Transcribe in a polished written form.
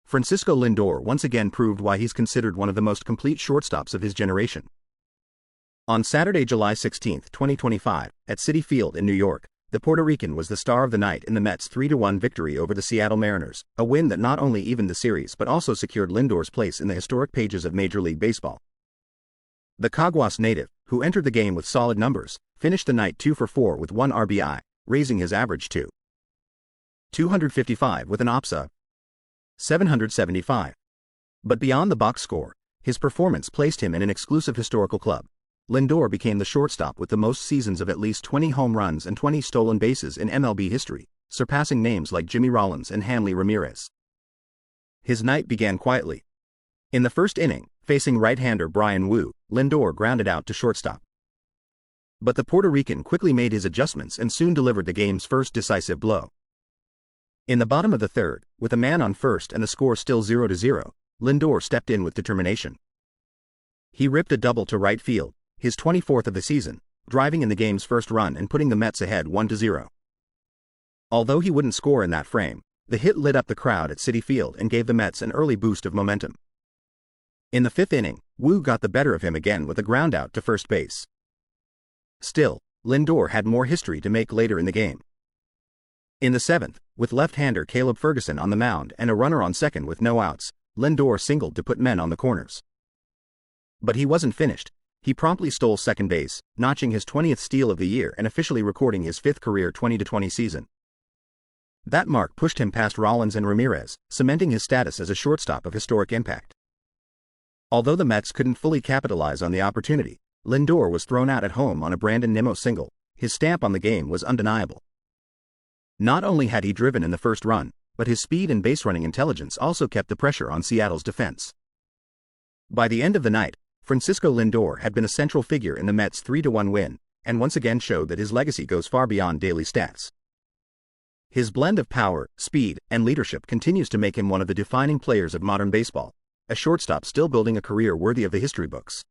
Francisco Lindor once again proved why he's considered one of the most complete shortstops of his generation. On Saturday, July 16, 2025, at Citi Field in New York, the Puerto Rican was the star of the night in the Mets' 3-1 victory over the Seattle Mariners, a win that not only evened the series but also secured Lindor's place in the historic pages of Major League Baseball. The Caguas native, who entered the game with solid numbers, finished the night 2 for 4 with 1 RBI, raising his average to 255 with an OPS 775. But beyond the box score, his performance placed him in an exclusive historical club. Lindor became the shortstop with the most seasons of at least 20 home runs and 20 stolen bases in MLB history, surpassing names like Jimmy Rollins and Hanley Ramirez. His night began quietly. In the first inning, facing right-hander Bryan Woo, Lindor grounded out to shortstop. But the Puerto Rican quickly made his adjustments and soon delivered the game's first decisive blow. In the bottom of the third, with a man on first and the score still 0-0, Lindor stepped in with determination. He ripped a double to right field, his 24th of the season, driving in the game's first run and putting the Mets ahead 1-0. Although he wouldn't score in that frame, the hit lit up the crowd at Citi Field and gave the Mets an early boost of momentum. In the fifth inning, Woo got the better of him again with a groundout to first base. Still, Lindor had more history to make later in the game. In the seventh, with left-hander Caleb Ferguson on the mound and a runner on second with no outs, Lindor singled to put men on the corners. But he wasn't finished. He promptly stole second base, notching his 20th steal of the year and officially recording his 5th career 20-20 season. That mark pushed him past Rollins and Ramirez, cementing his status as a shortstop of historic impact. Although the Mets couldn't fully capitalize on the opportunity, Lindor was thrown out at home on a Brandon Nimmo single. His stamp on the game was undeniable. Not only had he driven in the first run, but his speed and base-running intelligence also kept the pressure on Seattle's defense. By the end of the night, Francisco Lindor had been a central figure in the Mets' 3-1 win, and once again showed that his legacy goes far beyond daily stats. His blend of power, speed, and leadership continues to make him one of the defining players of modern baseball, a shortstop still building a career worthy of the history books.